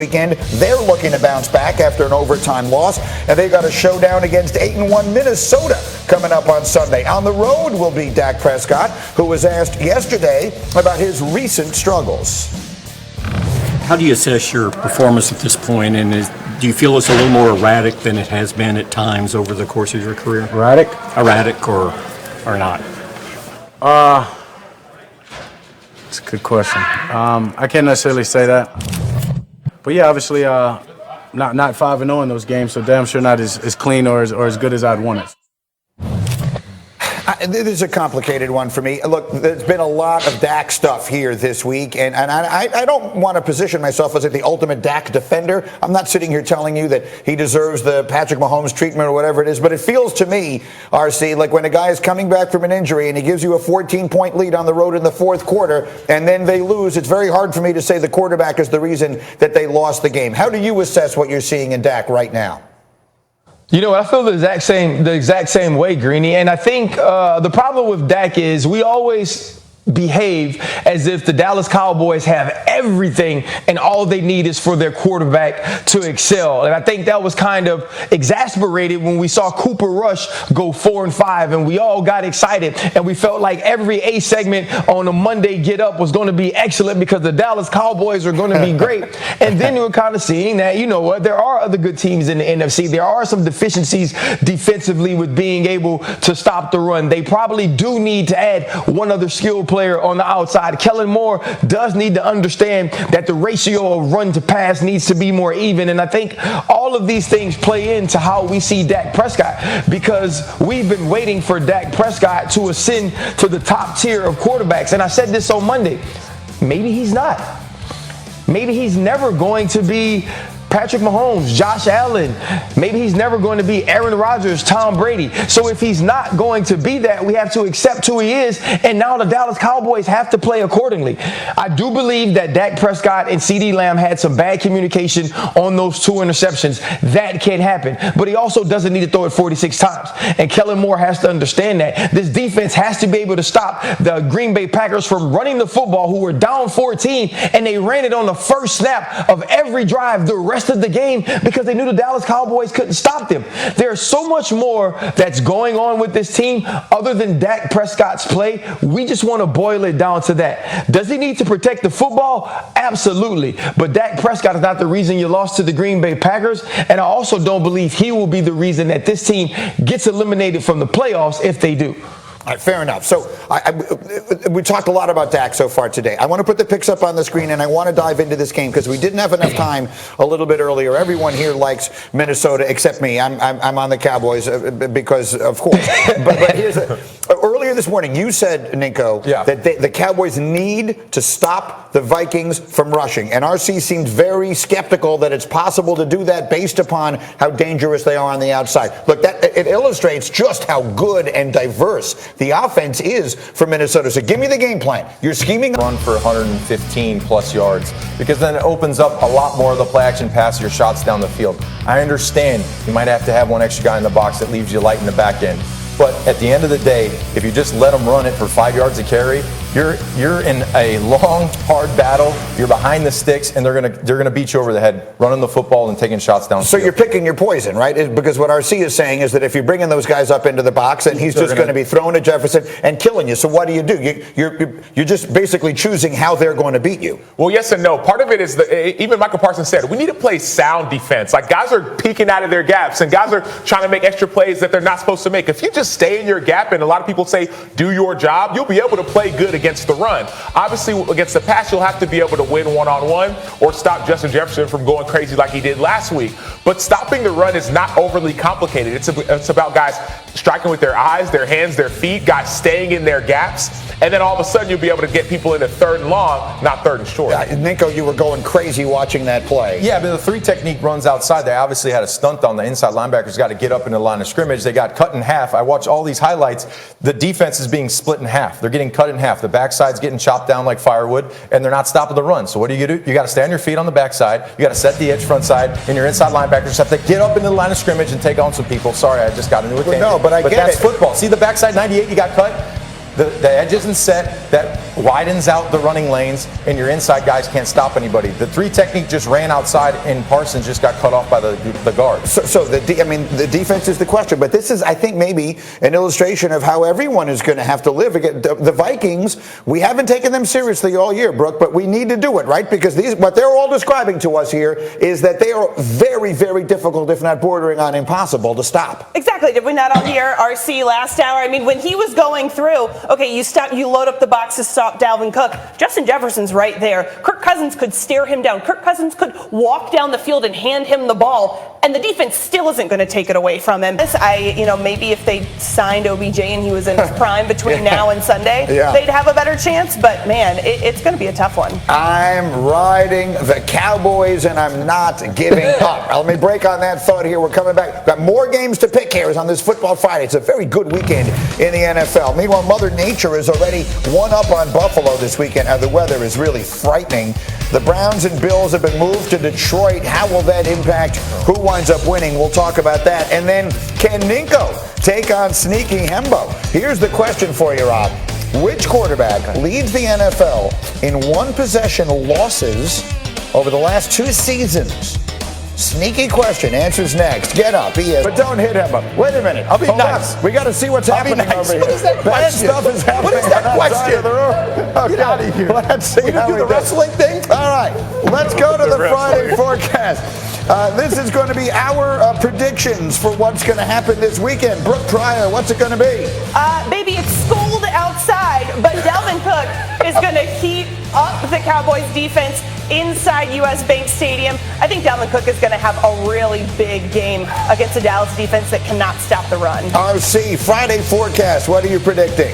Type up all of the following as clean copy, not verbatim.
weekend. They're looking to bounce back after an overtime loss, and they've got a showdown against 8-1 Minnesota coming up on Sunday. On the road will be Dak Prescott, who was asked yesterday about his recent struggles. How do you assess your performance at this point, and do you feel it's a little more erratic than it has been at times over the course of your career? Erratic or not? It's a good question. I can't necessarily say that. But yeah, obviously, not 5-0 in those games, so damn sure not as clean or as good as I'd want it. This is a complicated one for me. Look, there's been a lot of Dak stuff here this week, and I don't want to position myself as like the ultimate Dak defender. I'm not sitting here telling you that he deserves the Patrick Mahomes treatment or whatever it is, but it feels to me, RC, like when a guy is coming back from an injury and he gives you a 14-point lead on the road in the fourth quarter, and then they lose, it's very hard for me to say the quarterback is the reason that they lost the game. How do you assess what you're seeing in Dak right now? You know, I feel the exact same way, Greeny. And I think the problem with Dak is we always behave as if the Dallas Cowboys have everything and all they need is for their quarterback to excel. And I think that was kind of exasperated when we saw Cooper Rush go 4-5 and we all got excited and we felt like every A segment on a Monday Get Up was going to be excellent because the Dallas Cowboys are going to be great. And then we were kind of seeing that, you know what, there are other good teams in the NFC. There are some deficiencies defensively with being able to stop the run. They probably do need to add one other skill player on the outside. Kellen Moore does need to understand that the ratio of run to pass needs to be more even. And I think all of these things play into how we see Dak Prescott, because we've been waiting for Dak Prescott to ascend to the top tier of quarterbacks. And I said this on Monday. Maybe he's not. Maybe he's never going to be Patrick Mahomes, Josh Allen. Maybe he's never going to be Aaron Rodgers, Tom Brady. So if he's not going to be that, we have to accept who he is. And now the Dallas Cowboys have to play accordingly. I do believe that Dak Prescott and CeeDee Lamb had some bad communication on those 2 interceptions. That can happen. But he also doesn't need to throw it 46 times. And Kellen Moore has to understand that. This defense has to be able to stop the Green Bay Packers from running the football, who were down 14, and they ran it on the first snap of every drive the rest of the game because they knew the Dallas Cowboys couldn't stop them. There's so much more that's going on with this team other than Dak Prescott's play. We just want to boil it down to that. Does he need to protect the football? Absolutely. But Dak Prescott is not the reason you lost to the Green Bay Packers, and I also don't believe he will be the reason that this team gets eliminated from the playoffs if they do. All right, fair enough. So we talked a lot about Dak so far today. I want to put the picks up on the screen, and I want to dive into this game because we didn't have enough time a little bit earlier. Everyone here likes Minnesota except me. I'm on the Cowboys because, of course. But here's earlier this morning, you said, Ninko, that the Cowboys need to stop the Vikings from rushing. And RC seemed very skeptical that it's possible to do that based upon how dangerous they are on the outside. Look, it illustrates just how good and diverse the offense is for Minnesota. So give me the game plan. You're scheming. Run for 115 plus yards, because then it opens up a lot more of the play action pass, your shots down the field. I understand you might have to have one extra guy in the box that leaves you light in the back end. But at the end of the day, if you just let them run it for 5 yards a carry, you're in a long, hard battle. You're behind the sticks, and they're gonna beat you over the head, running the football and taking shots down. So you're picking your poison, right? Because what RC is saying is that if you're bringing those guys up into the box, and he's just going to be throwing at Jefferson and killing you. So what do? You're just basically choosing how they're going to beat you. Well, yes and no. Part of it is even Michael Parsons said we need to play sound defense. Like, guys are peeking out of their gaps, and guys are trying to make extra plays that they're not supposed to make. If you just stay in your gap, and a lot of people say do your job, you'll be able to play good against the run. Obviously, against the pass, you'll have to be able to win one-on-one or stop Justin Jefferson from going crazy like he did last week. But stopping the run is not overly complicated. It's about guys striking with their eyes, their hands, their feet, guys staying in their gaps, and then all of a sudden you'll be able to get people into 3rd and long, not 3rd and short. Ninko, you were going crazy watching that play. Yeah, but the 3 technique runs outside. They obviously had a stunt on the inside linebackers. Got to get up in the line of scrimmage. They got cut in half. I watched all these highlights. The defense is being split in half. They're getting cut in half. The backside's getting chopped down like firewood, and they're not stopping the run. So what do? You got to stay on your feet on the backside. You got to set the edge front side, and your inside linebackers have to get up into the line of scrimmage and take on some people. Sorry, I just got into a tangent. No, but I get that's it. Football. See the backside 98, you got cut? the edge isn't set, that widens out the running lanes, and your inside guys can't stop anybody. The 3 technique just ran outside, and Parsons just got cut off by the guard. So the defense is the question, but this is, I think, maybe an illustration of how everyone is going to have to live. Again, the Vikings, we haven't taken them seriously all year, Brooke, but we need to do it, right? Because what they're all describing to us here is that they are very, very difficult, if not bordering on impossible, to stop. Exactly. Did we not all hear RC last hour? I mean, when he was going through, okay, you load up the box to stop Dalvin Cook. Justin Jefferson's right there. Kirk Cousins could stare him down. Kirk Cousins could walk down the field and hand him the ball, and the defense still isn't going to take it away from him. Maybe if they signed OBJ and he was in his prime between now and Sunday, they'd have a better chance. But man, it's going to be a tough one. I'm riding the Cowboys, and I'm not giving up. Let me break on that thought here. We're coming back. We've got more games to pick here on this Football Friday. It's a very good weekend in the NFL. Meanwhile, Mother Nature is already one up on Buffalo this weekend. The weather is really frightening. The Browns and Bills have been moved to Detroit. How will that impact who winds up winning? We'll talk about that. And then, can Ninko take on sneaky Hembo? Here's the question for you, Rob. Which quarterback leads the NFL in one-possession losses over the last 2 seasons? Sneaky question. Answers next. Get up. He is. But don't hit him up. Wait a minute. I'll be nice. We got to see what's happening over here. What is that Bad question? stuff is happening. What is that question? Okay. Get out of here. Let's see We how do we the do. wrestling thing? All right. Let's go to the Friday forecast. This is going to be our predictions for what's going to happen this weekend. Brooke Pryor, what's it going to be? Baby, it's cold outside, but Dalvin Cook is going to heat up the Cowboys defense inside U.S. Bank Stadium. I think Dalvin Cook is going to have a really big game against the Dallas defense that cannot stop the run. RC, Friday forecast. What are you predicting?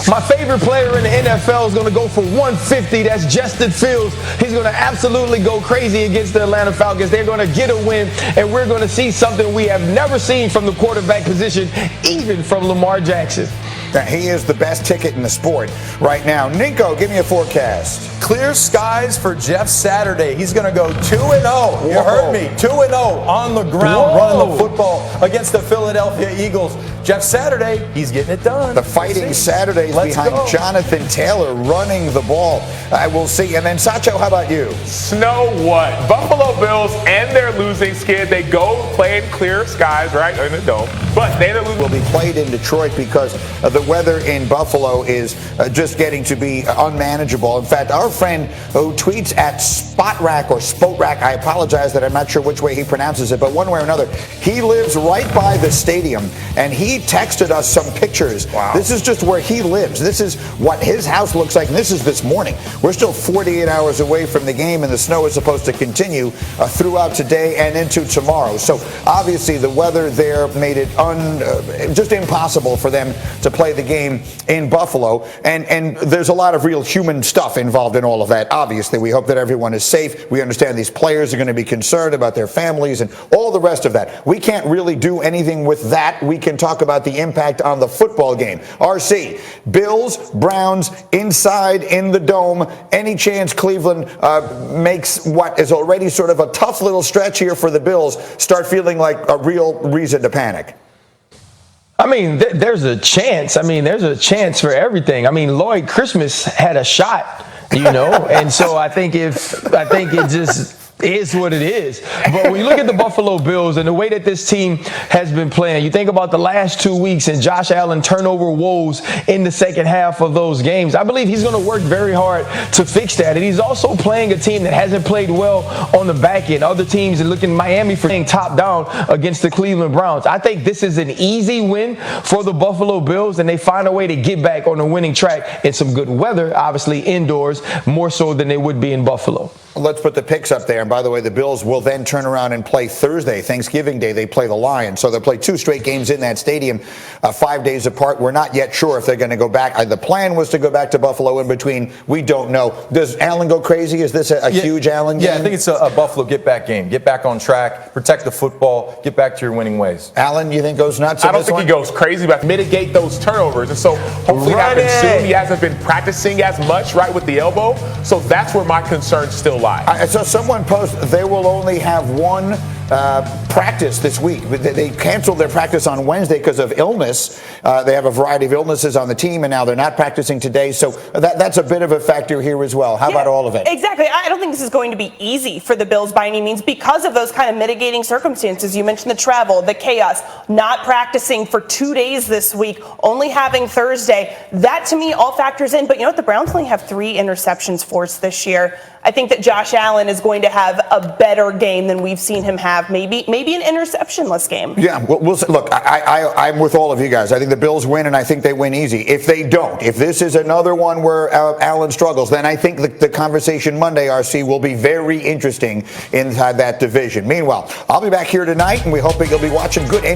My favorite player in the NFL is going to go for 150. That's Justin Fields. He's going to absolutely go crazy against the Atlanta Falcons. They're going to get a win, and we're going to see something we have never seen from the quarterback position, even from Lamar Jackson. He is the best ticket in the sport right now. Ninko, give me a forecast. Clear skies for Jeff Saturday. He's going to go 2-0. You heard me. 2-0 on the ground, running the football against the Philadelphia Eagles. Jeff Saturday, he's getting it done. The Fighting Saturdays behind Jonathan Taylor running the ball. I will see. And then, Sacho, how about you? Snow what? Buffalo Bills and their losing skid. They go play in clear skies, right? In the dome. But they end up losing. Will be played in Detroit because the weather in Buffalo is just getting to be unmanageable. In fact, our friend who tweets at Spotrack or Spotrack, I apologize that I'm not sure which way he pronounces it, but one way or another, he lives right by the stadium, and he texted us some pictures. Wow. This is just where he lives. This is what his house looks like, and this is this morning. We're still 48 hours away from the game, and the snow is supposed to continue throughout today and into tomorrow. So obviously the weather there made it just impossible for them to play the game in Buffalo, and there's a lot of real human stuff involved in all of that. Obviously, we hope that everyone is safe. We understand these players are going to be concerned about their families and all the rest of that. We can't really do anything with that. We can talk about the impact on the football game. RC, Bills, Browns, inside in the dome. Any chance Cleveland makes what is already sort of a tough little stretch here for the Bills start feeling like a real reason to panic? I mean, there's a chance. I mean, there's a chance for everything. I mean, Lloyd Christmas had a shot, and so I think it just is what it is. But when you look at the Buffalo Bills and the way that this team has been playing, you think about the last 2 weeks and Josh Allen turnover woes in the second half of those games. I believe he's going to work very hard to fix that. And he's also playing a team that hasn't played well on the back end. Other teams are looking Miami for being top down against the Cleveland Browns. I think this is an easy win for the Buffalo Bills, and they find a way to get back on the winning track in some good weather, obviously indoors, more so than they would be in Buffalo. Let's put the picks up there. And by the way, the Bills will then turn around and play Thursday, Thanksgiving Day. They play the Lions. So they'll play 2 straight games in that stadium 5 days apart. We're not yet sure if they're going to go back. The plan was to go back to Buffalo in between. We don't know. Does Allen go crazy? Is this a huge Allen game? Yeah, I think it's a Buffalo get-back game. Get back on track, protect the football, get back to your winning ways. Allen, you think goes nuts? I don't think he goes crazy, but mitigate those turnovers. And so hopefully it happens soon. He hasn't been practicing as much, right, with the elbow. So that's where my concerns still lie. So someone posted they will only have one practice this week. They canceled their practice on Wednesday because of illness. They have a variety of illnesses on the team, and now they're not practicing today. So that's a bit of a factor here as well. How about all of it? Exactly. I don't think this is going to be easy for the Bills by any means because of those kind of mitigating circumstances. You mentioned the travel, the chaos, not practicing for 2 days this week, only having Thursday. That to me all factors in. But you know what? The Browns only have 3 interceptions forced this year. I think that Josh Allen is going to have a better game than we've seen him have. Maybe an interceptionless game. Yeah, we'll see. Look, I'm with all of you guys. I think the Bills win, and I think they win easy. If they don't, if this is another one where Allen struggles, then I think the conversation Monday, RC, will be very interesting inside that division. Meanwhile, I'll be back here tonight, and we hope that you'll be watching good